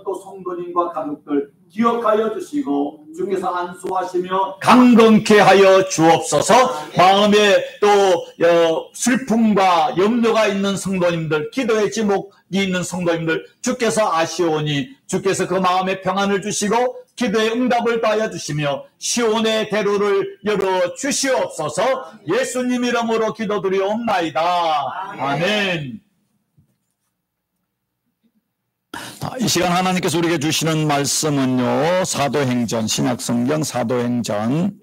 또 성도님과 가족들 기억하여 주시고 주께서 안수하시며 강건케 하여 주옵소서. 마음에 또 슬픔과 염려가 있는 성도님들, 기도의 제목이 있는 성도님들 주께서 아시오니 주께서 그 마음에 평안을 주시고 기도의 응답을 더하여 주시며 시온의 대로를 열어 주시옵소서. 예수님 이름으로 기도드리옵나이다. 아멘. 이 시간 하나님께서 우리에게 주시는 말씀은요, 사도행전, 신약성경 사도행전,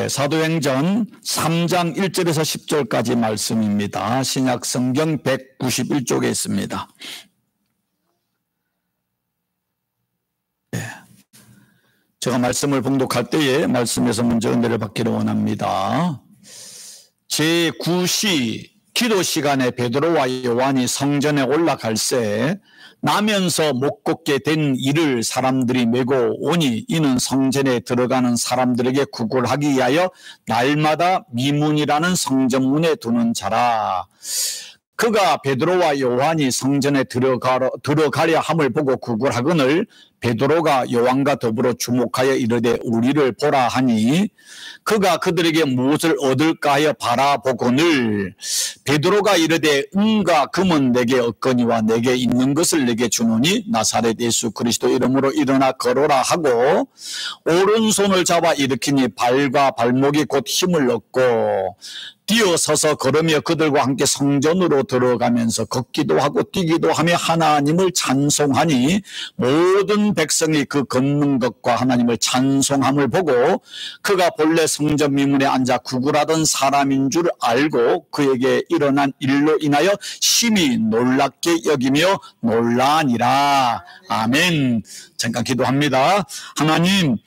사도행전 3장 1절에서 10절까지 말씀입니다. 신약성경 191쪽에 있습니다. 제가 말씀을 봉독할 때에 말씀에서 먼저 은혜를 받기를 원합니다. 제9시 기도 시간에 베드로와 요한이 성전에 올라갈새 나면서 못 걷게 된 이를 사람들이 메고 오니 이는 성전에 들어가는 사람들에게 구걸하기 위하여 날마다 미문이라는 성전문에 두는 자라. 그가 베드로와 요한이 성전에 들어가려 함을 보고 구걸하거늘 베드로가 요한과 더불어 주목하여 이르되 우리를 보라 하니 그가 그들에게 무엇을 얻을까 하여 바라보거늘 베드로가 이르되 은과 금은 내게 없거니와 내게 있는 것을 내게 주노니 나사렛 예수 그리스도 이름으로 일어나 걸어라 하고 오른손을 잡아 일으키니 발과 발목이 곧 힘을 얻고 뛰어서서 걸으며 그들과 함께 성전으로 들어가면서 걷기도 하고 뛰기도 하며 하나님을 찬송하니 모든 백성이 그 걷는 것과 하나님을 찬송함을 보고 그가 본래 성전 미문에 앉아 구걸하던 사람인 줄 알고 그에게 일어난 일로 인하여 심히 놀랍게 여기며 놀라니라. 아멘. 잠깐 기도합니다. 하나님,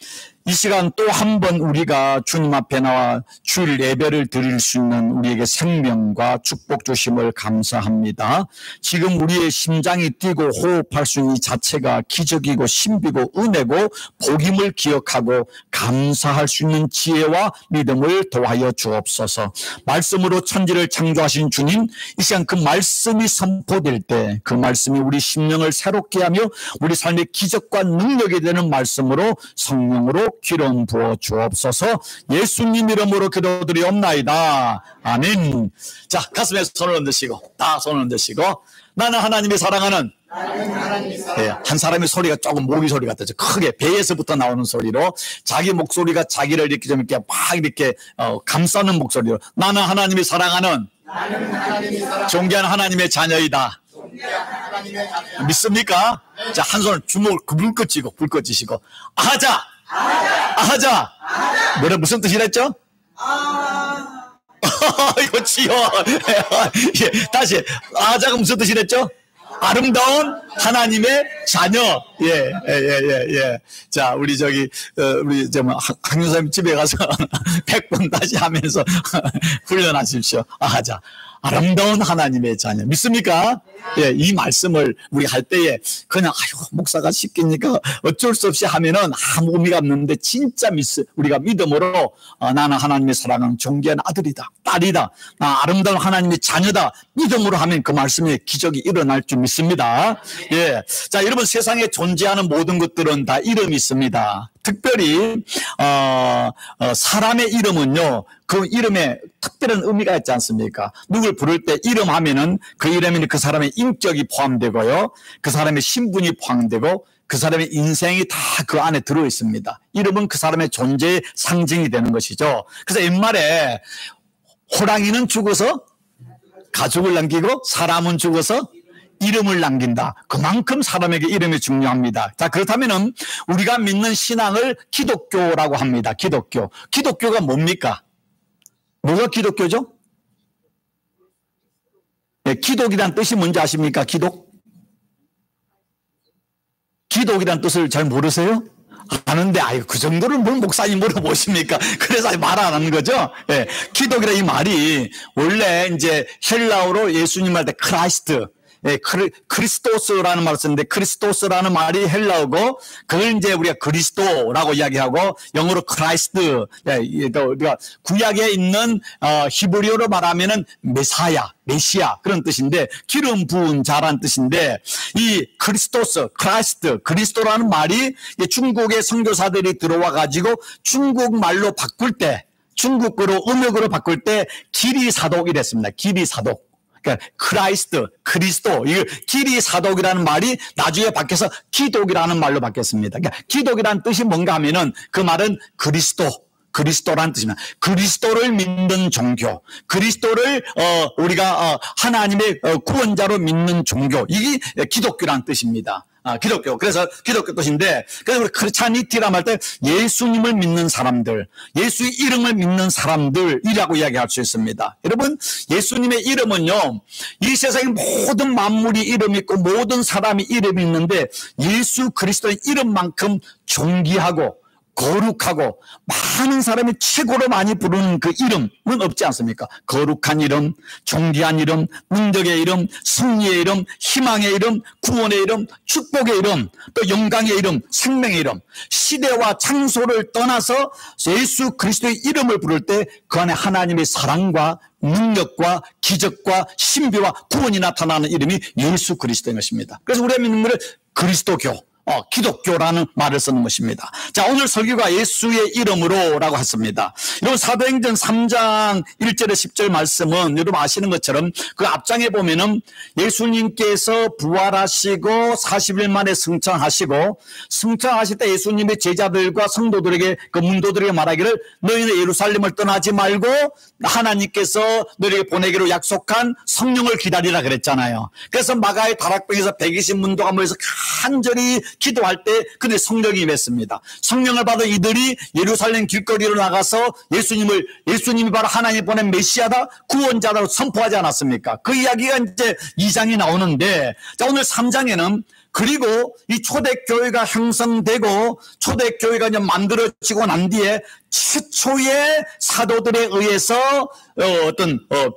이 시간 또 한 번 우리가 주님 앞에 나와 주일 예배를 드릴 수 있는 우리에게 생명과 축복 주심을 감사합니다. 지금 우리의 심장이 뛰고 호흡할 수 있는 이 자체가 기적이고 신비고 은혜고 복임을 기억하고 감사할 수 있는 지혜와 믿음을 도하여 주옵소서. 말씀으로 천지를 창조하신 주님, 이 시간 그 말씀이 선포될 때 그 말씀이 우리 심령을 새롭게 하며 우리 삶의 기적과 능력이 되는 말씀으로 성령으로 기름 부어 주옵소서. 예수님 이름으로 기도드리옵나이다. 아멘. 자, 가슴에 손을 얹으시고 다 손을 얹으시고 나는 하나님이 사랑하는 한 사람의 소리가 조금 모기 소리 같아요. 크게 배에서부터 나오는 소리로 자기 목소리가 자기를 이렇게 좀 이렇게 막 이렇게 감싸는 목소리로 나는 하나님이 사랑하는 존귀한 하나님의 자녀이다. 믿습니까? 자, 한 손을 주먹을 불꽃 쥐시고 아하자. 뭐라 무슨 뜻이랬죠? 이거 지요. 예, 다시 아하자가 무슨 뜻이랬죠? 아름다운 하나님의 자녀. 예. 자, 우리 우리 강유사님 집에 가서 100번 다시 하면서 훈련하십시오. 아하자. 아름다운 하나님의 자녀. 믿습니까? 예, 이 말씀을 우리 할 때에 그냥 목사가 시키니까 어쩔 수 없이 하면은 아무 의미가 없는데 진짜 우리가 믿음으로 나는 하나님의 사랑하는 존귀한 아들이다, 딸이다, 나 아름다운 하나님의 자녀다 믿음으로 하면 그 말씀에 기적이 일어날 줄 믿습니다. 예, 자, 여러분 세상에 존재하는 모든 것들은 다 이름이 있습니다. 특별히 사람의 이름은요, 그 이름에 특별한 의미가 있지 않습니까? 누굴 부를 때 이름 하면은 그 이름에는 그 사람의 인격이 포함되고요, 그 사람의 신분이 포함되고 그 사람의 인생이 다 그 안에 들어 있습니다. 이름은 그 사람의 존재의 상징이 되는 것이죠. 그래서 옛말에 호랑이는 죽어서 가죽을 남기고 사람은 죽어서 이름을 남긴다. 그만큼 사람에게 이름이 중요합니다. 자, 그렇다면은 우리가 믿는 신앙을 기독교라고 합니다. 기독교가 뭡니까? 뭐가 기독교죠? 네, 기독이란 뜻이 뭔지 아십니까? 기독이란 뜻을 잘 모르세요? 아는데, 그 정도를 뭘 목사님 물어보십니까? 그래서 말 안 하는 거죠? 예. 기독이라 이 말이 원래 이제 헬라어로 예수님 할 때 크라이스트, 예, 크리스토스라는 말을 쓰는데 크리스토스라는 말이 헬라어고 그걸 이제 우리가 그리스도라고 이야기하고 영어로 크라이스트, 예, 우리가 구약에 있는 히브리어로 말하면은 메사야, 메시아 그런 뜻인데 기름 부은 자란 뜻인데 이 크리스토스, 크라이스트, 그리스도라는 말이 중국의 선교사들이 들어와 가지고 중국 말로 바꿀 때 중국어로 음역으로 바꿀 때 기리사독이랬습니다. 기리사독. 그러니까 크라이스트, 그리스도, 이 기리사독이라는 말이 나중에 바뀌어서 기독이라는 말로 바뀌었습니다. 그러니까 기독이라는 뜻이 뭔가 하면은 그 말은 그리스도라는 뜻입니다. 그리스도를 믿는 종교, 그리스도를 우리가 하나님의 구원자로 믿는 종교, 이게 기독교라는 뜻입니다. 기독교. 그래서 기독교 뜻인데, 그래서 우리 크리스찬이티라고 할 때 예수님을 믿는 사람들, 예수의 이름을 믿는 사람들이라고 이야기할 수 있습니다. 여러분, 예수님의 이름은요, 이 세상에 모든 만물이 이름이 있고 모든 사람이 이름이 있는데 예수 그리스도의 이름만큼 존귀하고 거룩하고 많은 사람이 최고로 많이 부르는 그 이름은 없지 않습니까? 거룩한 이름, 존귀한 이름, 능력의 이름, 승리의 이름, 희망의 이름, 구원의 이름, 축복의 이름, 또 영광의 이름, 생명의 이름, 시대와 장소를 떠나서 예수 그리스도의 이름을 부를 때 그 안에 하나님의 사랑과 능력과 기적과 신비와 구원이 나타나는 이름이 예수 그리스도인 것입니다. 그래서 우리가 믿는 것을 그리스도교, 기독교라는 말을 쓰는 것입니다. 자, 오늘 설교가 예수의 이름으로라고 했습니다. 여러분, 사도행전 3장 1절에 10절 말씀은 여러분 아시는 것처럼 그 앞장에 보면은 예수님께서 부활하시고 40일 만에 승천하실 때 예수님의 제자들과 성도들에게 그 문도들에게 말하기를 너희는 예루살렘을 떠나지 말고 하나님께서 너희에게 보내기로 약속한 성령을 기다리라 그랬잖아요. 그래서 마가의 다락방에서 120문도가 모여서 간절히 기도할 때 그들이 성령이 임했습니다. 성령을 받은 이들이 예루살렘 길거리로 나가서 예수님이 바로 하나님 보낸 메시아다, 구원자라고 선포하지 않았습니까? 그 이야기가 이제 2장이 나오는데, 자, 오늘 3장에는 그리고 이 초대교회가 형성되고 초대교회가 이제 만들어지고 난 뒤에 최초의 사도들에 의해서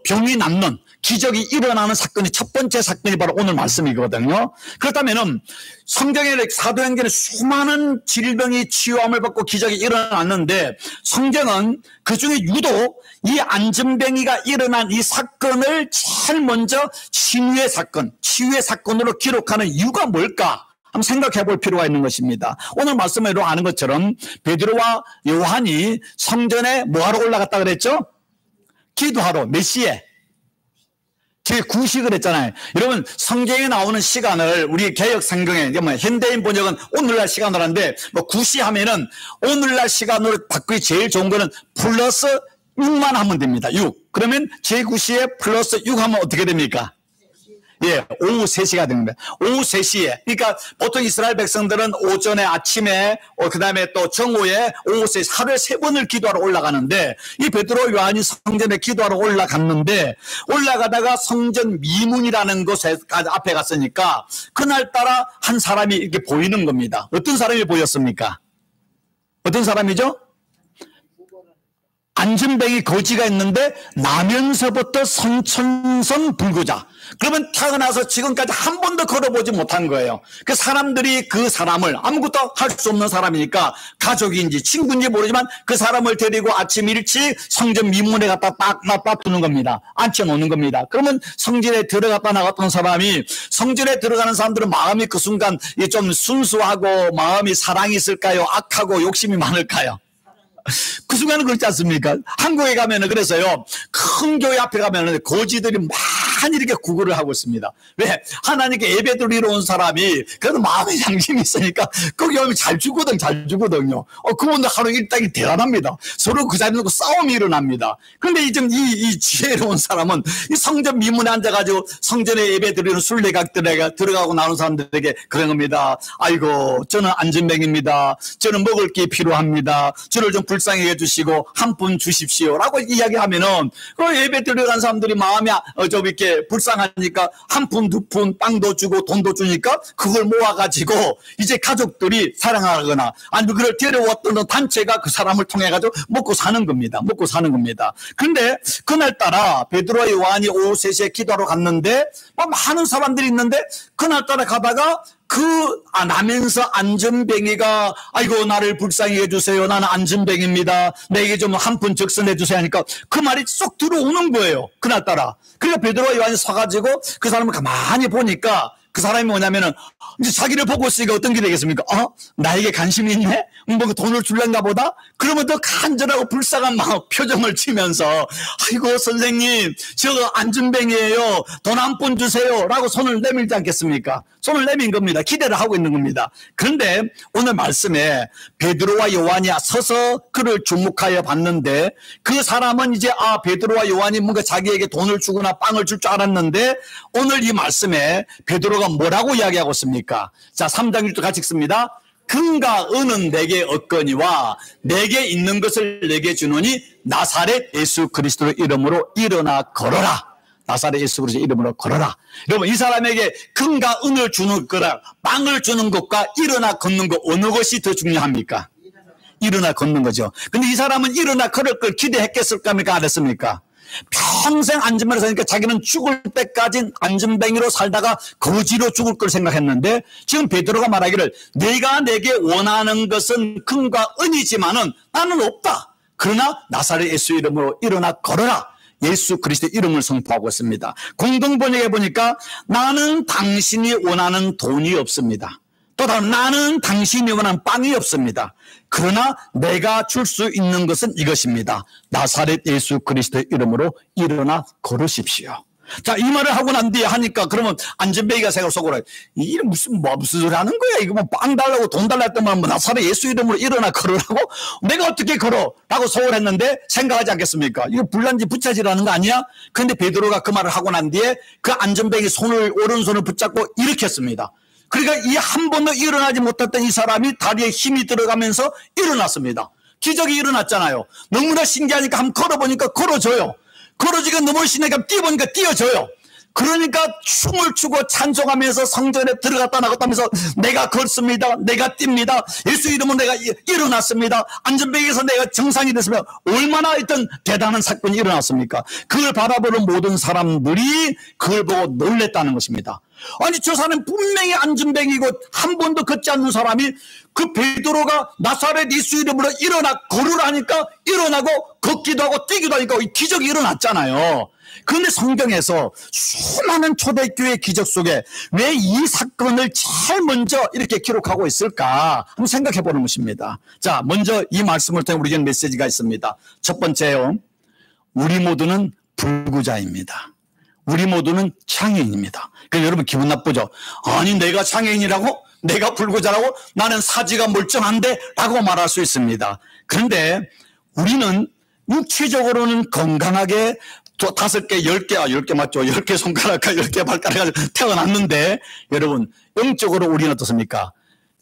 병이 낫는 기적이 일어나는 사건이 첫 번째 사건이 바로 오늘 말씀이거든요. 그렇다면은 성경의 사도행전에 수많은 질병이 치유함을 받고 기적이 일어났는데 성경은 그중에 유독 이 안전뱅이가 일어난 이 사건을 제일 먼저 치유의 사건으로 기록하는 이유가 뭘까? 한번 생각해 볼 필요가 있는 것입니다. 오늘 말씀으로 아는 것처럼 베드로와 요한이 성전에 뭐하러 올라갔다 그랬죠? 기도하러, 몇 시에? 제9식을 했잖아요. 여러분, 성경에 나오는 시간을 우리 개혁 성경에, 현대인 번역은 오늘날 시간으로 하는데, 9시 하면은 오늘날 시간으로 바꾸기 제일 좋은 거는 플러스 6만 하면 됩니다. 6. 그러면 제9시에 플러스 6 하면 어떻게 됩니까? 예, 오후 3시가 됩니다. 오후 3시에. 그러니까 보통 이스라엘 백성들은 오전에, 아침에, 그 다음에 또 정오에, 오후 3시, 하루에 3번을 기도하러 올라가는데, 이 베드로 요한이 성전에 기도하러 올라갔는데, 올라가다가 성전 미문이라는 곳에 앞에 갔으니까, 그날따라 한 사람이 이렇게 보이는 겁니다. 어떤 사람이 보였습니까? 어떤 사람이죠? 안전뱅이 거지가 있는데 나면서부터 선천성 불구자. 그러면 태어나서 지금까지 한 번도 걸어보지 못한 거예요. 그 사람들이 그 사람을 아무것도 할 수 없는 사람이니까 가족인지 친구인지 모르지만 그 사람을 데리고 아침 일찍 성전 미문에 갖다 딱 놔다 두는 겁니다. 앉혀놓는 겁니다. 그러면 성전에 들어갔다 나갔던 사람이 성전에 들어가는 사람들은 마음이 그 순간 좀 순수하고 마음이 사랑이 있을까요? 악하고 욕심이 많을까요? 그 순간은 그렇지 않습니까? 한국에 가면은 그래서요, 큰 교회 앞에 가면은 거지들이 많이 이렇게 구걸을 하고 있습니다. 왜? 하나님께 예배 드리러 온 사람이 그래도 마음의 양심이 있으니까 거기 오면 잘 주거든요. 그분들 하루 일당이 대단합니다. 서로 그 자리에 놓고 싸움이 일어납니다. 그런데 이 지혜로운 사람은 이 성전 미문에 앉아가지고 성전에 예배 드리는 순례각들에게 들어가고 나오는 사람들에게 그런 겁니다. 아이고, 저는 안전뱅입니다. 저는 먹을 게 필요합니다. 저를 좀 불쌍히 해주시고 한 푼 주십시오 라고 이야기하면은 그 예배 드려간 사람들이 마음이 좀 이렇게 이제 불쌍하니까 한 푼, 두 푼 빵도 주고 돈도 주니까 그걸 모아가지고 이제 가족들이 사랑하거나 아니면 그걸 데려왔던 단체가 그 사람을 통해가지고 먹고 사는 겁니다. 먹고 사는 겁니다. 근데 그날따라 베드로와 요한이 오후 3시에 기도하러 갔는데 많은 사람들이 있는데 그날따라 가다가 나면서 안전뱅이가 아이고 나를 불쌍히 해주세요. 나는 안전뱅이입니다. 내게 좀 한 푼 적선해 주세요 하니까 그 말이 쏙 들어오는 거예요. 그날따라. 그러니까 베드로와 요한이 서가지고 그 사람을 가만히 보니까 그 사람이 뭐냐면은 이제 자기를 보고 있으니까 어떤 게 되겠습니까? 나에게 관심이 있네? 뭔가 돈을 줄란가 보다? 그러면 더 간절하고 불쌍한 표정을 치면서 아이고 선생님 저 안전뱅이에요. 돈 한 푼 주세요 라고 손을 내밀지 않겠습니까? 손을 내민 겁니다. 기대를 하고 있는 겁니다. 그런데 오늘 말씀에 베드로와 요한이 서서 그를 주목하여 봤는데 그 사람은 이제 베드로와 요한이 뭔가 자기에게 돈을 주거나 빵을 줄 줄 알았는데 오늘 이 말씀에 베드로가 뭐라고 이야기하고 있습니까? 자, 3장 1절 같이 읽습니다. 금과 은은 내게 없거니와 내게 있는 것을 내게 주노니 나사렛 예수 그리스도의 이름으로 일어나 걸어라. 나사렛 예수 그리스도의 이름으로 걸어라. 여러분 이 사람에게 금과 은을 주는 거라 빵을 주는 것과 일어나 걷는 것 어느 것이 더 중요합니까? 일어나 걷는 거죠. 근데 이 사람은 일어나 걸을 걸 기대했겠을까 안 했습니까? 평생 안전뱅이로 사니까 자기는 죽을 때까지 안전뱅이로 살다가 거지로 죽을 걸 생각했는데 지금 베드로가 말하기를 내가 내게 원하는 것은 금과 은이지만은 나는 없다. 그러나 나사렛 예수 이름으로 일어나 걸어라. 예수 그리스도의 이름을 선포하고 있습니다. 공동번역에 보니까 나는 당신이 원하는 돈이 없습니다. 또 다른 나는 당신이 원하는 빵이 없습니다. 그러나 내가 줄 수 있는 것은 이것입니다. 나사렛 예수 그리스도의 이름으로 일어나 걸으십시오. 자, 이 말을 하고 난 뒤에 하니까 그러면 안전뱅이가 생각 속으로 이게 무슨 소리 하는 거야? 이거 빵 달라고 돈 달라 했더만 나사렛 예수 이름으로 일어나 걸으라고? 내가 어떻게 걸어? 라고 소홀했는데 생각하지 않겠습니까? 이거 불난지 부차지라는 거 아니야? 근데 베드로가 그 말을 하고 난 뒤에 그 안전뱅이 오른손을 붙잡고 일으켰습니다. 그러니까 이 한 번도 일어나지 못했던 이 사람이 다리에 힘이 들어가면서 일어났습니다. 기적이 일어났잖아요. 너무나 신기하니까 한번 걸어보니까 걸어져요. 걸어지가 너무 신기하니까 뛰어보니까 뛰어져요. 그러니까 춤을 추고 찬송하면서 성전에 들어갔다 나갔다 하면서 내가 걷습니다. 내가 뜁니다. 예수 이름으로 내가 일어났습니다. 안전뱅이에서 내가 정상이 됐으면 얼마나 어떤 대단한 사건이 일어났습니까? 그걸 바라보는 모든 사람들이 그걸 보고 놀랬다는 것입니다. 아니 저 사람은 분명히 안전뱅이고 한 번도 걷지 않는 사람이 그 베드로가 나사렛 예수 이름으로 일어나 걸으라니까 일어나고 걷기도 하고 뛰기도 하니까 기적이 일어났잖아요. 그런데 성경에서 수많은 초대교회 기적 속에 왜 이 사건을 제일 먼저 이렇게 기록하고 있을까 한번 생각해 보는 것입니다. 자, 먼저 이 말씀을 통해 우리에게 메시지가 있습니다. 첫 번째요, 우리 모두는 불구자입니다. 우리 모두는 장애인입니다. 그래서 여러분 기분 나쁘죠? 아니 내가 장애인이라고? 내가 불구자라고? 나는 사지가 멀쩡한데? 라고 말할 수 있습니다. 그런데 우리는 육체적으로는 건강하게 5개, 10개 맞죠? 10개 손가락과 10개 발가락을 태어났는데 여러분 영적으로 우리는 어떻습니까?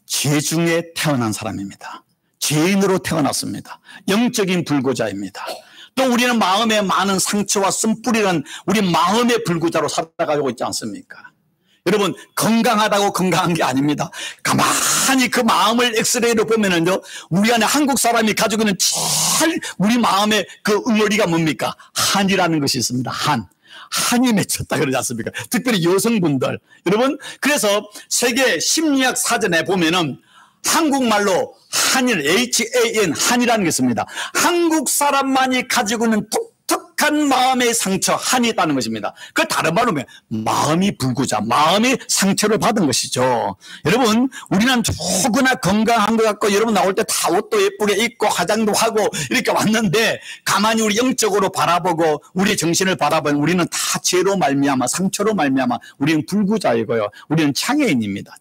죄 중에 태어난 사람입니다. 죄인으로 태어났습니다. 영적인 불구자입니다. 또 우리는 마음에 많은 상처와 쓴뿌리는 우리 마음의 불구자로 살아가고 있지 않습니까? 여러분 건강하다고 건강한 게 아닙니다. 가만히 그 마음을 엑스레이로 보면은요, 우리 안에 한국 사람이 가지고 있는 제일 우리 마음의 그 응어리가 뭡니까? 한이라는 것이 있습니다. 한이 맺혔다 그러지 않습니까? 특별히 여성분들. 여러분 그래서 세계 심리학 사전에 보면은 한국말로 한일, HAN, 한이라는 게 있습니다. 한국 사람만이 가지고 있는 독특한 마음의 상처, 한이 있다는 것입니다. 그 다른 말로 하면 마음이 불구자, 마음이 상처를 받은 것이죠. 여러분, 우리는 누구나 건강한 것 같고, 여러분 나올 때 다 옷도 예쁘게 입고, 화장도 하고, 이렇게 왔는데, 가만히 우리 영적으로 바라보고, 우리 정신을 바라보면 우리는 다 죄로 말미암아, 상처로 말미암아, 우리는 불구자이고요. 우리는 장애인입니다.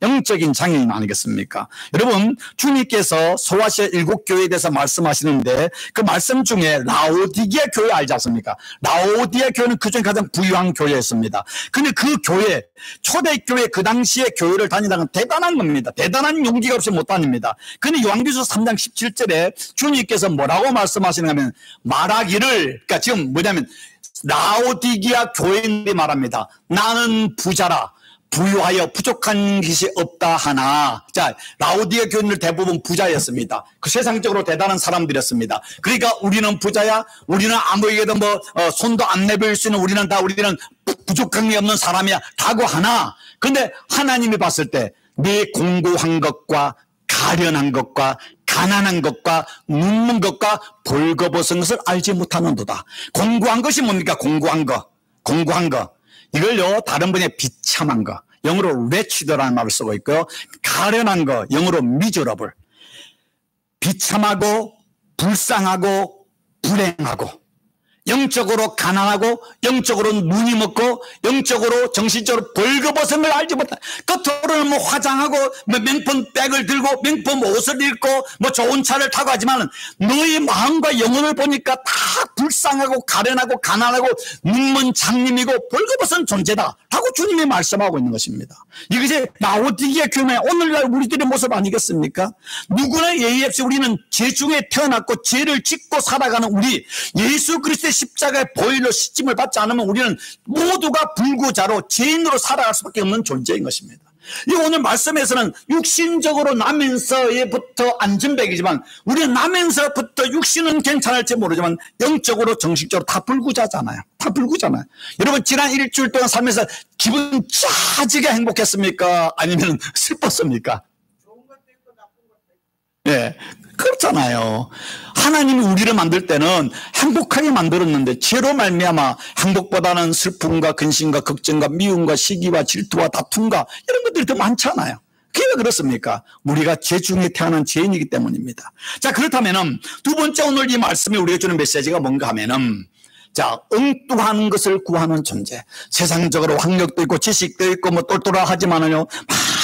영적인 장애인 아니겠습니까? 여러분, 주님께서 소아시아 7교회에 대해서 말씀하시는데, 그 말씀 중에 라오디게아 교회 알지 않습니까? 라오디게아 교회는 그중에 가장 부유한 교회였습니다. 근데 그 교회, 초대교회 그 당시에 교회를 다니다가 대단한 겁니다. 대단한 용기가 없이 못 다닙니다. 근데 요한계시록 3장 17절에 주님께서 뭐라고 말씀하시는가 하면 말하기를, 그러니까 지금 뭐냐면 라오디게아 교인들이 말합니다. 나는 부자라 부유하여 부족한 것이 없다 하나. 자, 라오디게아 교인들 대부분 부자였습니다. 그 세상적으로 대단한 사람들이었습니다. 그러니까 우리는 부자야, 우리는 아무에게도 손도 안 내밀 수 있는 우리는 부족한 게 없는 사람이야 라고 하나. 근데 하나님이 봤을 때 네 공고한 것과 가련한 것과 가난한 것과 눕는 것과 벌거벗은 것을 알지 못하는도다. 공고한 것이 뭡니까? 공고한 거. 이걸요, 다른 분의 비참한 거, 영어로 wretched라는 말을 쓰고 있고요. 가련한 거, 영어로 miserable. 비참하고 불쌍하고 불행하고, 영적으로 가난하고 영적으로 눈이 먹고 영적으로 정신적으로 벌거벗은 걸 알지 못한다. 겉으로는 화장하고 명품 백을 들고 명품 옷을 입고 좋은 차를 타고 하지만 너의 마음과 영혼을 보니까 다 불쌍하고 가련하고 가난하고 눈먼 장님이고 벌거벗은 존재다 라고 주님이 말씀하고 있는 것입니다. 이것이 라오디게아 교회 오늘날 우리들의 모습 아니겠습니까? 누구나 예의 없이 우리는 죄 중에 태어났고 죄를 짓고 살아가는 우리, 예수 그리스도의 십자가의 보혈로 씻김을 받지 않으면 우리는 모두가 불구자로 죄인으로 살아갈 수밖에 없는 존재인 것입니다. 이 오늘 말씀에서는 육신적으로 나면서부터 안전백이지만 우리는 나면서부터 육신은 괜찮을지 모르지만 영적으로 정식적으로 다 불구자잖아요. 여러분 지난 일주일 동안 살면서 기분 짜지게 행복했습니까? 아니면 슬펐습니까? 예, 그렇잖아요. 하나님이 우리를 만들 때는 행복하게 만들었는데 죄로 말미암아 행복보다는 슬픔과 근심과 걱정과 미움과 시기와 질투와 다툼과 이런 것들이 더 많잖아요. 그게 왜 그렇습니까? 우리가 죄 중에 태어난 죄인이기 때문입니다. 자, 그렇다면은 두 번째 오늘 이 말씀이 우리가 주는 메시지가 뭔가 하면은, 자, 엉뚱한 것을 구하는 존재. 세상적으로 학력도 있고 지식도 있고 똘똘하지만은요,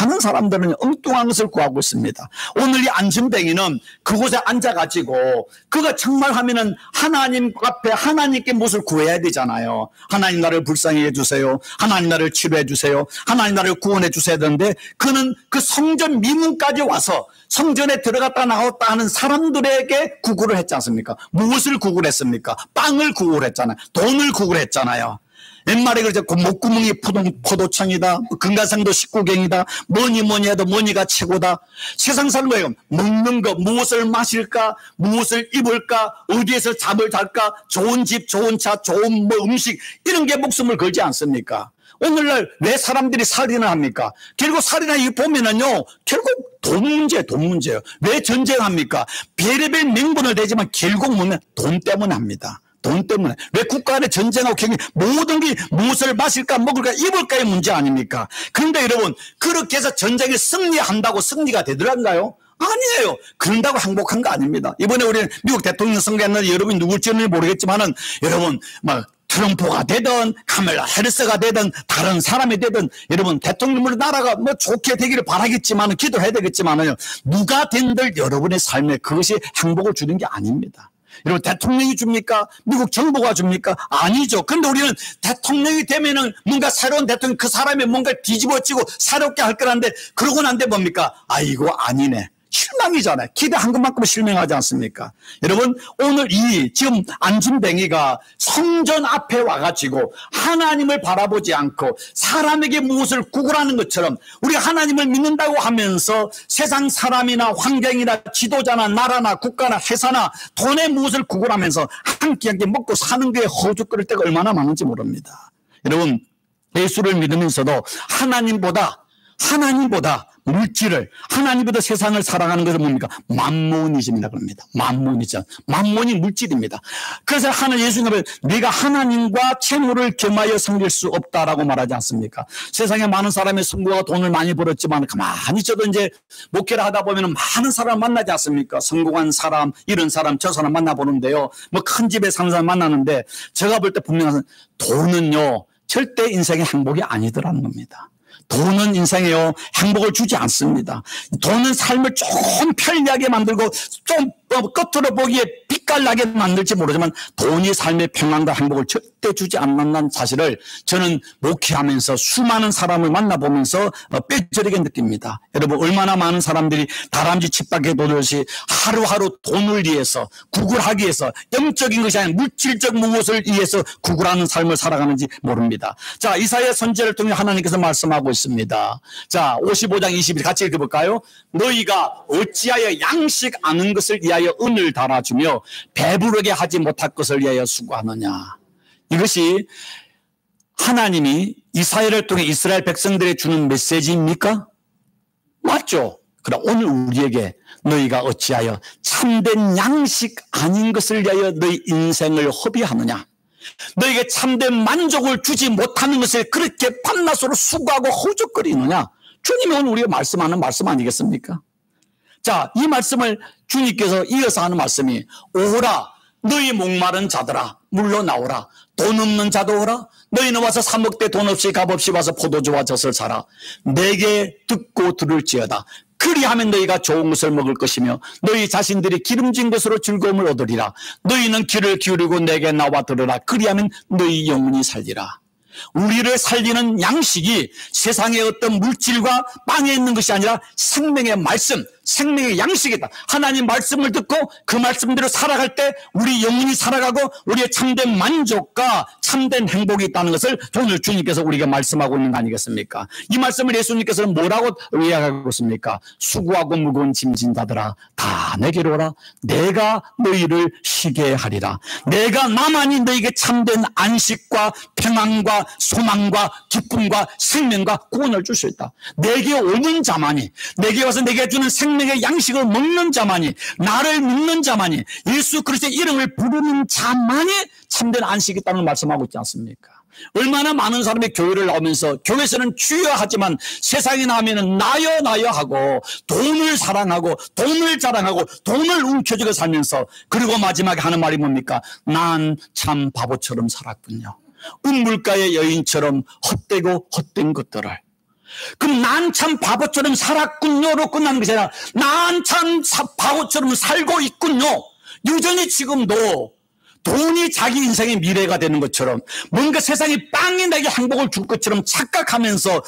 많은 사람들은 엉뚱한 것을 구하고 있습니다. 오늘 이 안전뱅이는 그곳에 앉아가지고 그가 정말 하면은 하나님 앞에 하나님께 무엇을 구해야 되잖아요. 하나님 나를 불쌍히 해주세요. 하나님 나를 치료해 주세요. 하나님 나를 구원해 주셔야 되는데 그는 그 성전 미문까지 와서 성전에 들어갔다 나왔다 하는 사람들에게 구걸을 했지 않습니까? 무엇을 구걸했습니까? 빵을 구걸했잖아요. 돈을 구걸했잖아요. 옛말에 그러죠. 목구멍이 포도청이다. 금가상도 식구갱이다. 뭐니 해도 뭐니가 최고다. 세상 사는 거예요. 먹는 거, 무엇을 마실까, 무엇을 입을까, 어디에서 잠을 잘까, 좋은 집, 좋은 차, 좋은 음식 이런 게 목숨을 걸지 않습니까? 오늘날 왜 사람들이 살인을 합니까? 결국 살인을 보면은요, 결국 돈 문제예요. 왜 전쟁합니까? 별의별 명분을 대지만 결국 뭐냐? 돈 때문에 합니다. 돈 때문에. 왜 국가 간에 전쟁하고 경기 모든 게 무엇을 마실까 먹을까 입을까의 문제 아닙니까? 그런데 여러분 그렇게 해서 전쟁에 승리한다고 승리가 되더란가요? 아니에요. 그런다고 행복한 거 아닙니다. 이번에 우리 미국 대통령 선거했는데 여러분이 누굴지는 모르겠지만은 여러분 트럼프가 되든 카멜라 해리스가 되든 다른 사람이 되든 여러분 대통령으로 나라가 좋게 되기를 바라겠지만 기도해야 되겠지만은요 누가 된들 여러분의 삶에 그것이 행복을 주는 게 아닙니다. 여러분 대통령이 줍니까? 미국 정부가 줍니까? 아니죠. 그런데 우리는 대통령이 되면은 뭔가 새로운 대통령 그 사람이 뭔가 뒤집어지고 새롭게 할 거란데 그러고 난데 뭡니까? 아이고 아니네. 실망이잖아요. 기대한 것만큼 실망하지 않습니까? 여러분 오늘 이 지금 안진뱅이가 성전 앞에 와가지고 하나님을 바라보지 않고 사람에게 무엇을 구걸하는 것처럼 우리가 하나님을 믿는다고 하면서 세상 사람이나 환경이나 지도자나 나라나 국가나 회사나 돈에 무엇을 구걸하면서 한 끼 한 끼 먹고 사는 게 허죽거릴 때가 얼마나 많은지 모릅니다. 여러분 예수를 믿으면서도 하나님보다 물질을 하나님보다 세상을 사랑하는 것은 뭡니까? 만몬이즘이라고 합니다. 만몬이즘. 만몬이 물질입니다. 그래서 예수님은 네가 하나님과 채무를 겸하여 섬길 수 없다라고 말하지 않습니까? 세상에 많은 사람의 성부가 돈을 많이 벌었지만 가만히 저도 이제 목회를 하다 보면 많은 사람을 만나지 않습니까? 성공한 사람, 이런 사람, 저 사람 만나보는데요. 큰 집에 사는 사람 만나는데 제가 볼 때 분명히 돈은요 절대 인생의 행복이 아니더라는 겁니다. 돈은 인생에요 행복을 주지 않습니다. 돈은 삶을 좀 편리하게 만들고 좀 겉으로 보기에 빛 기깔나게 만들지 모르지만 돈이 삶의 평안과 행복을 절대 주지 않는다는 사실을 저는 목회하면서 수많은 사람을 만나보면서 뼈저리게 느낍니다. 여러분, 얼마나 많은 사람들이 다람쥐 칩밖에 도듯이 하루하루 돈을 위해서, 구걸하기 위해서, 영적인 것이 아닌 물질적 무엇을 위해서 구걸하는 삶을 살아가는지 모릅니다. 자, 이사야 선지자를 통해 하나님께서 말씀하고 있습니다. 자, 55장 20일 같이 읽어볼까요? 너희가 어찌하여 양식 아는 것을 위하여 은을 달아주며 배부르게 하지 못할 것을 위하여 수고하느냐. 이것이 하나님이 이사야를 통해 이스라엘 백성들에게 주는 메시지입니까? 맞죠? 그럼 오늘 우리에게 너희가 어찌하여 참된 양식 아닌 것을 위하여 너희 인생을 허비하느냐. 너희에게 참된 만족을 주지 못하는 것을 그렇게 밤낮으로 수고하고 허우적거리느냐. 주님이 오늘 우리가 말씀하는 말씀 아니겠습니까? 자, 이 말씀을 주님께서 이어서 하는 말씀이 오라 너희 목마른 자들아 물러 나오라. 돈 없는 자도 오라. 너희는 와서 사 먹되 돈 없이 값 없이 와서 포도주와 젖을 사라. 내게 듣고 들을지어다. 그리하면 너희가 좋은 것을 먹을 것이며 너희 자신들이 기름진 것으로 즐거움을 얻으리라. 너희는 귀를 기울이고 내게 나와 들으라. 그리하면 너희 영혼이 살리라. 우리를 살리는 양식이 세상의 어떤 물질과 빵에 있는 것이 아니라 생명의 말씀, 생명의 양식이다. 하나님 말씀을 듣고 그 말씀대로 살아갈 때 우리 영혼이 살아가고 우리의 참된 만족과 참된 행복이 있다는 것을 오늘 주님께서 우리에게 말씀하고 있는 거 아니겠습니까? 이 말씀을 예수님께서는 뭐라고 이야기하고 있습니까? 수고하고 무거운 짐진 자들아 다 내게로 오라. 내가 너희를 쉬게 하리라. 내가 나만이 너희에게 참된 안식과 평안과 소망과 기쁨과 생명과 구원을 줄 수 있다. 내게 오는 자만이, 내게 와서 내게 주는 생명의 양식을 먹는 자만이, 나를 믿는 자만이, 예수 그리스도의 이름을 부르는 자만이 참된 안식이 있다는 말씀하고 있지 않습니까? 얼마나 많은 사람이 교회를 나오면서 교회에서는 주여 하지만 세상에 나오면 나여 나여 하고 돈을 사랑하고 돈을 자랑하고 돈을 움켜쥐고 살면서 그리고 마지막에 하는 말이 뭡니까? 난 참 바보처럼 살았군요. 운물가의 여인처럼 헛되고 헛된 것들을. 그럼 난 참 바보처럼 살았군요로 끝나는 것이 아니라 난 참 바보처럼 살고 있군요. 여전히 지금도 돈이 자기 인생의 미래가 되는 것처럼 뭔가 세상이 빵이 내게 행복을 줄 것처럼 착각하면서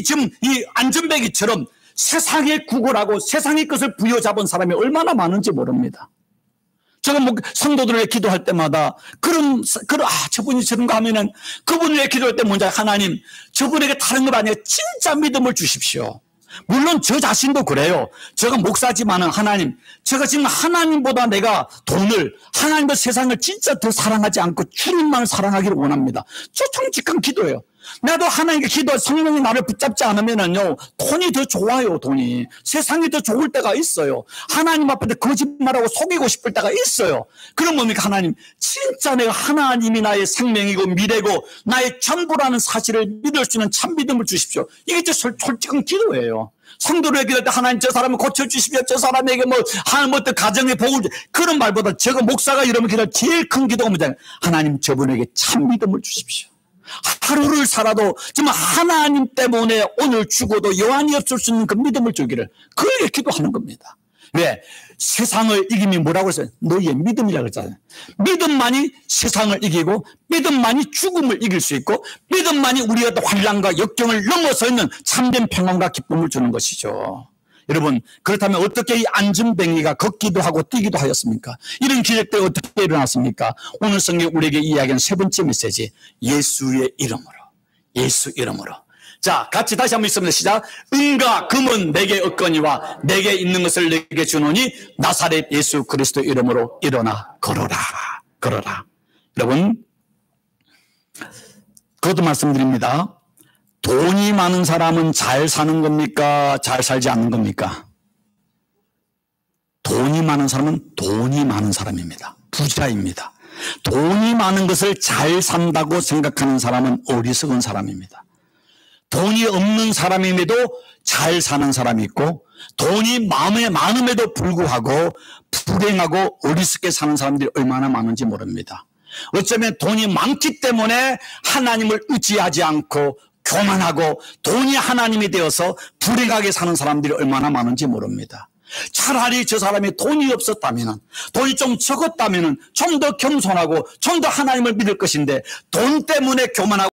지금 이 안전뱅이처럼 세상에 구걸하고 세상의 것을 부여잡은 사람이 얼마나 많은지 모릅니다. 제가 성도들에게 기도할 때마다 저분이 저런 거 하면은 그분에게 기도할 때 먼저 하나님 저분에게 다른 것 아니라 진짜 믿음을 주십시오. 물론 저 자신도 그래요. 제가 목사지만은 하나님, 제가 지금 하나님보다 내가 돈을, 하나님과 세상을 진짜 더 사랑하지 않고 주님만 사랑하기를 원합니다. 저 정직한 기도예요. 나도 하나님께 기도할 성령이 나를 붙잡지 않으면은요, 돈이 더 좋아요, 돈이. 세상이 더 좋을 때가 있어요. 하나님 앞에 거짓말하고 속이고 싶을 때가 있어요. 그럼 뭡니까, 하나님? 진짜 내가 하나님이 나의 생명이고 미래고 나의 전부라는 사실을 믿을 수 있는 참 믿음을 주십시오. 이게 제 솔직한 기도예요. 성도를 기도할 때 하나님 저 사람을 고쳐주십시오. 저 사람에게 하나님 어떤 가정의 복을 그런 말보다 제가 목사가 이러면 기도할 제일 큰 기도가 뭐냐? 하나님 저분에게 참 믿음을 주십시오. 하루를 살아도 정말 하나님 때문에 오늘 죽어도 여한이 없을 수 있는 그 믿음을 주기를 그에게 기도하는 겁니다. 왜? 세상을 이기면 뭐라고 했어요? 너희의 믿음이라고 했잖아요. 믿음만이 세상을 이기고 믿음만이 죽음을 이길 수 있고 믿음만이 우리의 환난과 역경을 넘어서 있는 참된 평안과 기쁨을 주는 것이죠. 여러분, 그렇다면 어떻게 이 안전뱅이가 걷기도 하고 뛰기도 하였습니까? 이런 기적 때 어떻게 일어났습니까? 오늘 성경 우리에게 이야기하는 세 번째 메시지, 예수의 이름으로. 예수 이름으로. 자, 같이 다시 한번 읽습니다. 시작. 은과 금은 내게 없거니와 내게 있는 것을 내게 주노니 나사렛 예수 그리스도 이름으로 일어나 걸어라. 걸어라. 여러분, 그것도 말씀드립니다. 돈이 많은 사람은 잘 사는 겁니까? 잘 살지 않는 겁니까? 돈이 많은 사람은 돈이 많은 사람입니다. 부자입니다. 돈이 많은 것을 잘 산다고 생각하는 사람은 어리석은 사람입니다. 돈이 없는 사람임에도 잘 사는 사람이 있고 돈이 마음에 많음에도 불구하고 불행하고 어리석게 사는 사람들이 얼마나 많은지 모릅니다. 어쩌면 돈이 많기 때문에 하나님을 의지하지 않고 교만하고 돈이 하나님이 되어서 불행하게 사는 사람들이 얼마나 많은지 모릅니다. 차라리 저 사람이 돈이 없었다면, 돈이 좀 적었다면 좀 더 겸손하고 좀 더 하나님을 믿을 것인데 돈 때문에 교만하고